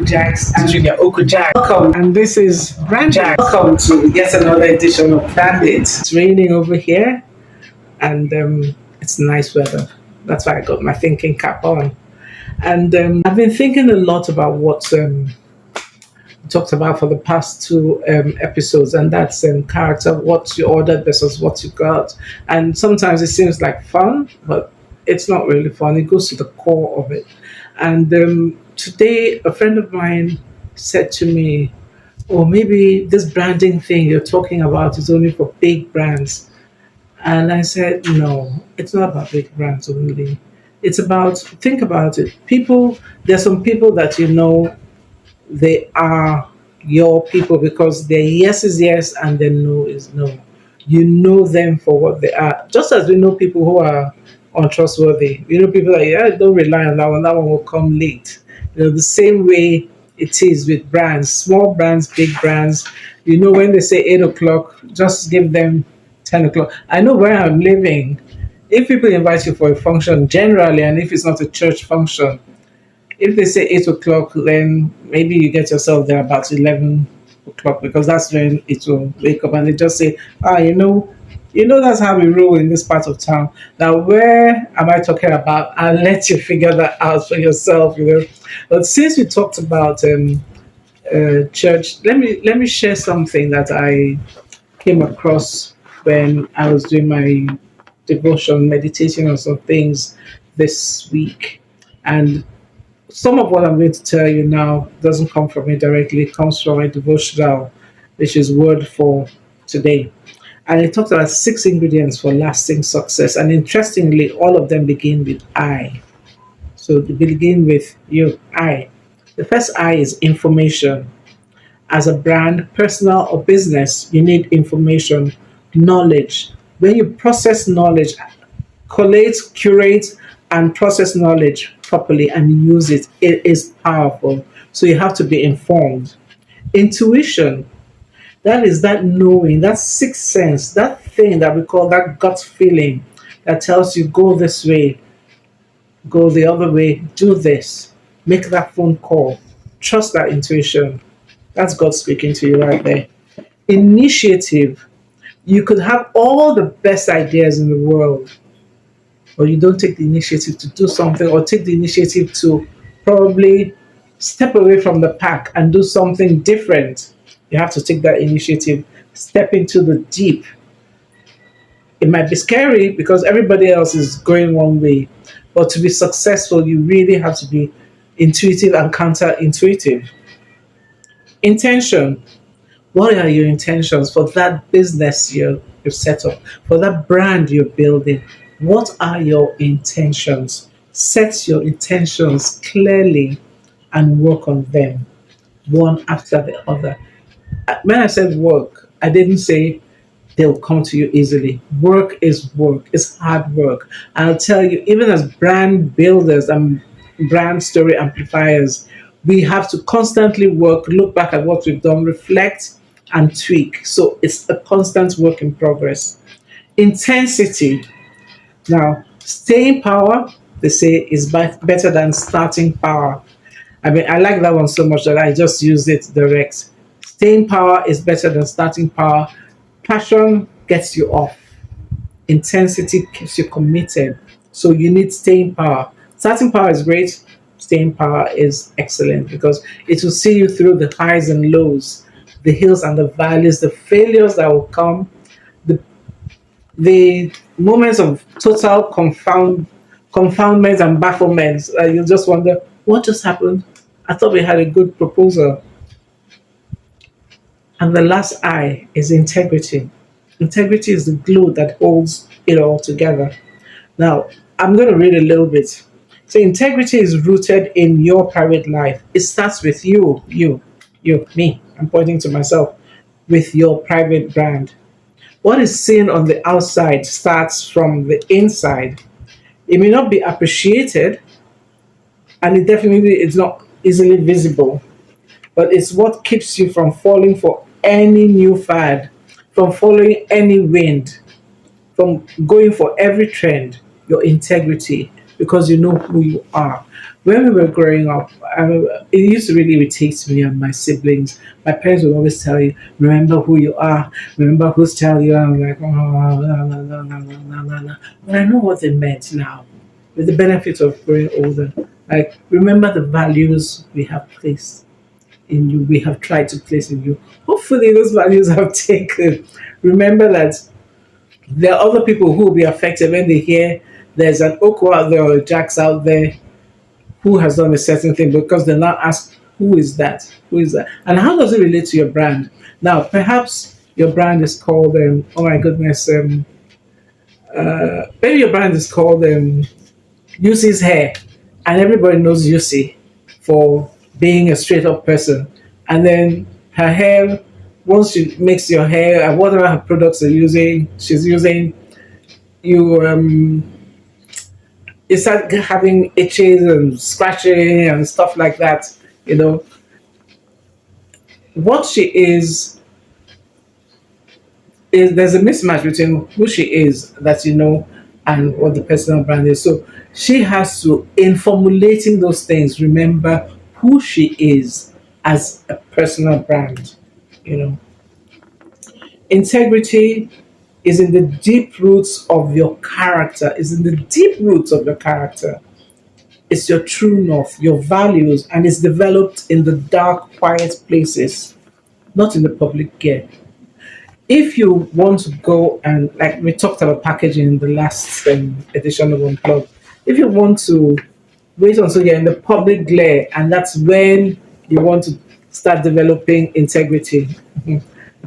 Jags and Junior Oku Jag. Welcome, and this is Brand Jag. Welcome to yet another edition of Brand It. It's raining over here, and it's nice weather. That's why I got my thinking cap on. And I've been thinking a lot about what we talked about for the past two episodes, and that's character, what you ordered versus what you got. And sometimes it seems like fun, but it's not really fun. It goes to the core of it. And today, a friend of mine said to me, "Oh, maybe this branding thing you're talking about is only for big brands." And I said, "No, it's not about big brands only. It's about, think about it. There's some people that they are your people because their yes is yes and their no is no. You know them for what they are. Just as we know people who are untrustworthy. You know people that, yeah, don't rely on that one will come late. The same way it is with brands, small brands, big brands. When they say 8 o'clock, just give them 10 o'clock. I know where I'm living. If people invite you for a function generally, and if it's not a church function, if they say 8 o'clock, then maybe you get yourself there about 11 o'clock because that's when it will wake up, and they just say, that's how we roll in this part of town. Now, where am I talking about? I'll let you figure that out for yourself. But since we talked about church, let me share something that I came across when I was doing my devotion, meditation on some things this week, and some of what I'm going to tell you now doesn't come from me directly. It comes from a devotional, which is word for today. And it talks about 6 ingredients for lasting success. And interestingly, all of them begin with I. So they begin with you, I. The first I is information. As a brand, personal or business, you need information, knowledge. When you process knowledge, collate, curate, and process knowledge properly and use it, it is powerful. So you have to be informed. Intuition, that is that knowing, that sixth sense, that thing that we call that gut feeling that tells you go this way, go the other way, do this, make that phone call. Trust that intuition. That's God speaking to you right there. Initiative, you could have all the best ideas in the world, or you don't take the initiative to do something, or take the initiative to probably step away from the pack and do something different. You have to take that initiative, step into the deep. It might be scary because everybody else is going one way, but to be successful, you really have to be intuitive and counterintuitive. Intention. What are your intentions for that business you've set up, for that brand you're building? What are your intentions? Set your intentions clearly and work on them one after the other. When I said work, I didn't say they'll come to you easily. Work is work, it's hard work. I'll tell you, even as brand builders and brand story amplifiers, we have to constantly work, look back at what we've done, reflect, and tweak. So it's a constant work in progress. Intensity. Now, staying power, they say, is better than starting power. I mean, I like that one so much that I just used it direct. Staying power is better than starting power. Passion gets you off. Intensity keeps you committed. So you need staying power. Starting power is great. Staying power is excellent because it will see you through the highs and lows, the hills and the valleys, the failures that will come, the moments of total confoundment and bafflement. You'll just wonder, what just happened? I thought we had a good proposal. And the last I is integrity. Integrity is the glue that holds it all together. Now, I'm going to read a little bit. So, integrity is rooted in your private life. It starts with you, me. I'm pointing to myself, with your private brand. What is seen on the outside starts from the inside. It may not be appreciated, and it definitely is not easily visible, but it's what keeps you from falling for any new fad, from following any wind, from going for every trend. Your integrity. because you know who you are. When we were growing up, it used to really irritate me and my siblings. My parents would always tell you, remember who you are, remember whose child you are. I'm like, oh, no, no, no, no, no, no, no, no. But I know what they meant now, with the benefit of growing older. Like, remember the values we have placed in you, we have tried to place in you. Hopefully, those values have taken. Remember that there are other people who will be affected when they hear there's an Oko out there or a Jax out there who has done a certain thing, because they now ask, who is that? Who is that? And how does it relate to your brand? Now, perhaps your brand is called, oh my goodness, maybe your brand is called Yusi's Hair, and everybody knows Yusi for being a straight up person. And then her hair, once she makes your hair and whatever her products are using, she's using, you you start having itches and scratching and stuff like that. You know, what she is there's a mismatch between who she is that you know and what the personal brand is. So she has to, in formulating those things, remember who she is as a personal brand. You know, integrity is in the deep roots of your character, is in the deep roots of your character. It's your true north, your values, and it's developed in the dark, quiet places, not in the public gear. If you want to go and, like we talked about packaging in the last edition of Unplugged, if you want to wait until you're in the public glare, and that's when you want to start developing integrity,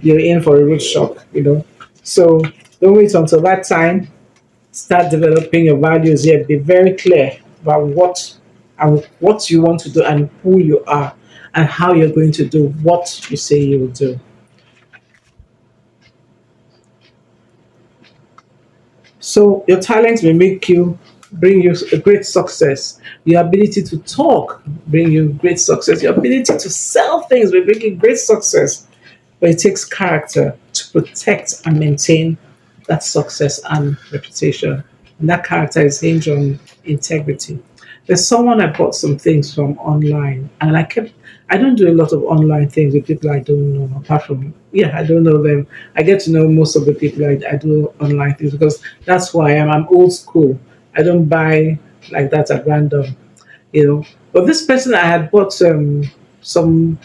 you're in for a road shock, you know. So don't wait until that time. Start developing your values here. Be very clear about what you want to do and who you are and how you're going to do what you say you will do. So your talent will make you bring you a great success. Your ability to talk bring you great success. Your ability to sell things will bring you great success. But it takes character to protect and maintain that success and reputation. And that character is hinged on integrity. There's someone I bought some things from online, and I don't do a lot of online things with people I don't know, apart from, yeah, I don't know them. I get to know most of the people I do online things because that's who I am. I'm old school. I don't buy like that at random, you know. But this person, I had bought some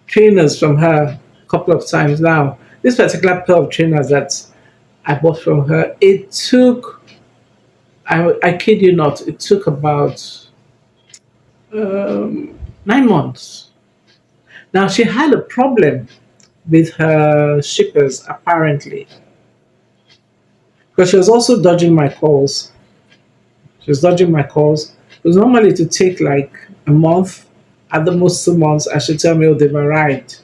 trainers from her a couple of times now. This particular pair of trainers that I bought from her, it took, I kid you not, it took about 9 months. Now, she had a problem with her shippers, apparently, because she was also dodging my calls. She was dodging my calls. It was normally to take like a month, at the most 2 months, and she'd tell me, oh, they've arrived.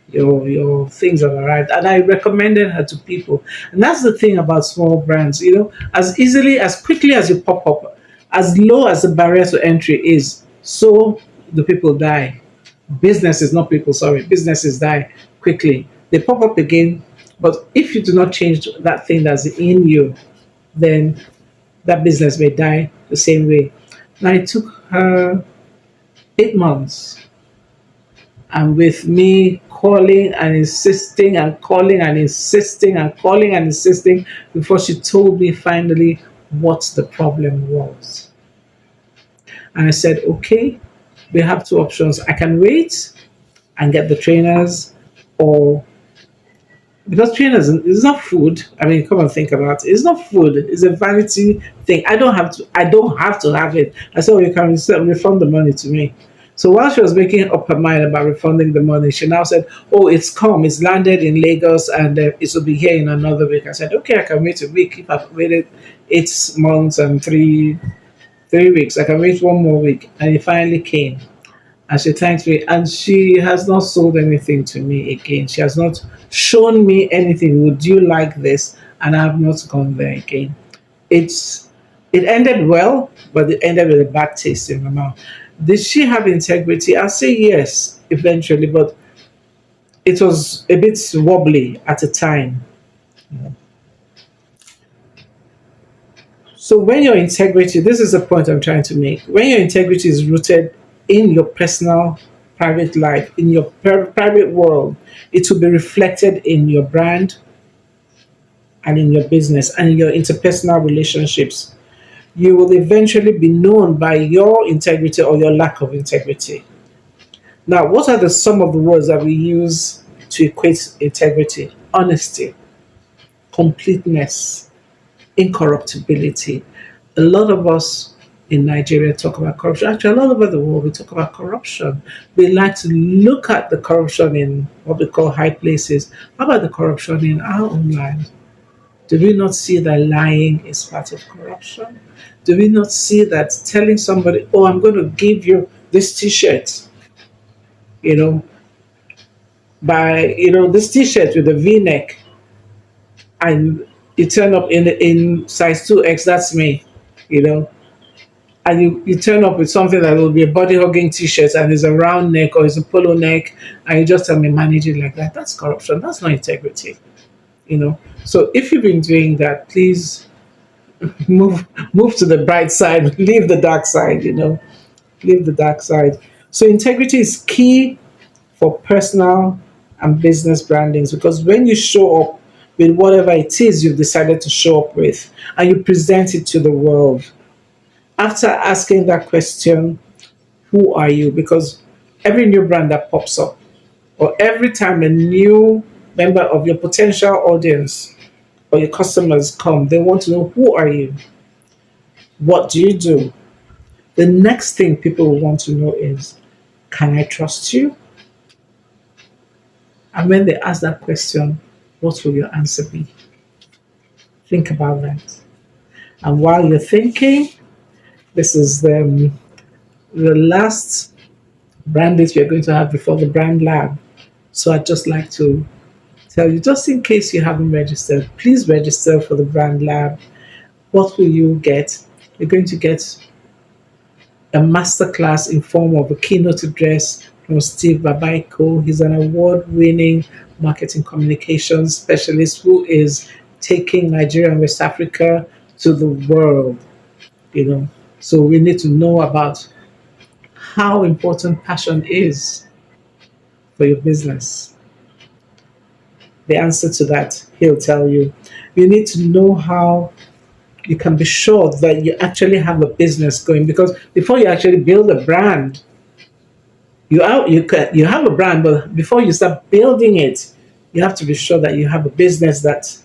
Your things have arrived, and I recommended her to people. And that's the thing about small brands, you know, as easily, as quickly as you pop up, as low as the barrier to entry is, so the people die. Businesses, not people, sorry, businesses die quickly. They pop up again, but if you do not change that thing that's in you, then that business may die the same way. Now it took her 8 months, and with me calling and insisting and calling and insisting and calling and insisting before she told me finally what the problem was. And I said, okay, we have two options. I can wait and get the trainers, or because trainers is not food. I mean, come and think about it. It's not food. It's a vanity thing. I don't have to. I don't have to have it. I said, "Oh, you can refund the money to me." So while she was making up her mind about refunding the money, she now said, "Oh, it's come. It's landed in Lagos, and it will be here in another week." I said, "Okay, I can wait a week. If I've waited 8 months and three weeks, I can wait one more week." And it finally came. And she thanked me, and she has not sold anything to me again. She has not shown me anything. Would you like this? And I have not gone there again. It's it ended well, but it ended with a bad taste in my mouth. Did she have integrity? I'll say yes, eventually, but it was a bit wobbly at the time. So when your integrity, this is the point I'm trying to make. When your integrity is rooted in your personal private life, in your private world, it will be reflected in your brand and in your business and in your interpersonal relationships. You will eventually be known by your integrity or your lack of integrity. Now, what are the some of the words that we use to equate integrity? Honesty, completeness, incorruptibility. A lot of us in Nigeria talk about corruption. Actually, all over the world, we talk about corruption. We like to look at the corruption in what we call high places. How about the corruption in our own lives? Do we not see that lying is part of corruption? Do we not see that telling somebody, oh, I'm going to give you this t shirt, you know, this t shirt with a v neck, and you turn up in size 2X, that's me, you know, and you turn up with something that will be a body hugging t-shirt and is a round neck or is a polo neck, and you just tell me manage it like that. That's corruption. That's not integrity, you know. So if you've been doing that, please move to the bright side, leave the dark side, you know, leave the dark side. So integrity is key for personal and business brandings, because when you show up with whatever it is you've decided to show up with and you present it to the world, after asking that question, who are you? Because every new brand that pops up, or every time a new member of your potential audience or your customers come, they want to know, who are you? What do you do? The next thing people will want to know is, can I trust you? And when they ask that question, what will your answer be? Think about that. And while you're thinking, this is the last brand list we're going to have before the brand lab. So I'd just like to tell you, just in case you haven't registered, please register for the brand lab. What will you get? You're going to get a masterclass in form of a keynote address from Steve Babaiko. He's an award-winning marketing communications specialist who is taking Nigeria and West Africa to the world. You know, so we need to know about how important passion is for your business. The answer to that, he'll tell you. You need to know how you can be sure that you actually have a business going, because before you actually build a brand, you have a brand, but before you start building it, you have to be sure that you have a business that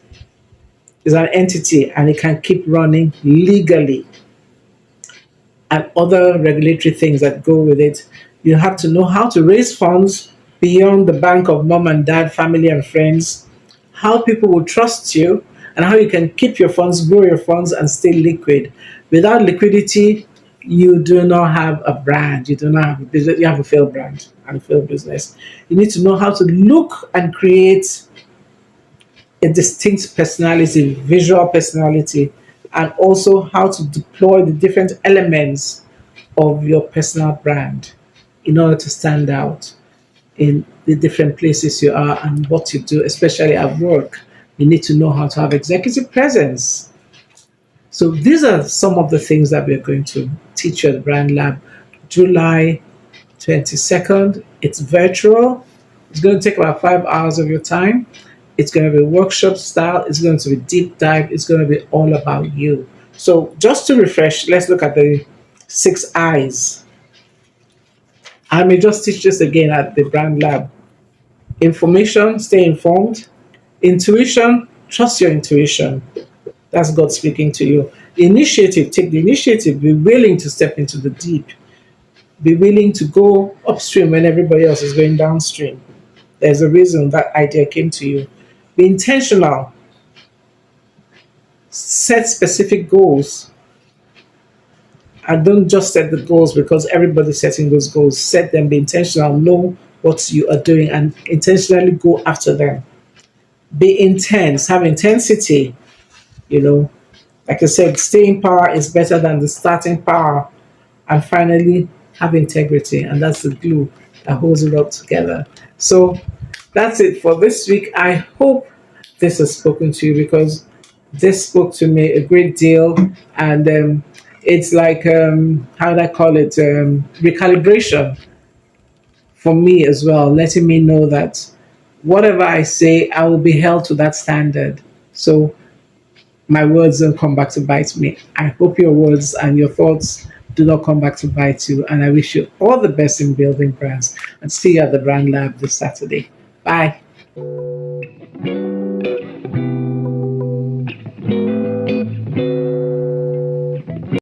is an entity and it can keep running legally, and other regulatory things that go with it. You have to know how to raise funds beyond the bank of mom and dad, family and friends, how people will trust you, and how you can keep your funds, grow your funds, and stay liquid. Without liquidity, you do not have a brand. You do not have a business. You have a failed brand and a failed business. You need to know how to look and create a distinct personality, visual personality, and also how to deploy the different elements of your personal brand in order to stand out in the different places you are and what you do, especially at work. You need to know how to have executive presence. So these are some of the things that we're going to teach you at Brand Lab. July 22nd. It's virtual. It's going to take about 5 hours of your time. It's going to be workshop style. It's going to be deep dive. It's going to be all about you. So just to refresh, let's look at the 6 I's. I may just teach this again at the Brand Lab. Information, stay informed. Intuition, trust your intuition. That's God speaking to you. Initiative, take the initiative. Be willing to step into the deep. Be willing to go upstream when everybody else is going downstream. There's a reason that idea came to you. Be intentional. Set specific goals. And don't just set the goals because everybody's setting those goals. Set them, be intentional, know what you are doing, and intentionally go after them. Be intense, have intensity. You know, like I said, staying power is better than the starting power. And finally, have integrity, and that's the glue that holds it all together. So that's it for this week. I hope this has spoken to you, because This spoke to me a great deal, and it's like how do I call it, recalibration for me as well, letting me know that whatever I say, I will be held to that standard. So my words don't come back to bite me. I hope your words and your thoughts do not come back to bite you. And I wish you all the best in building brands. And see you at the Brand Lab this Saturday. Bye.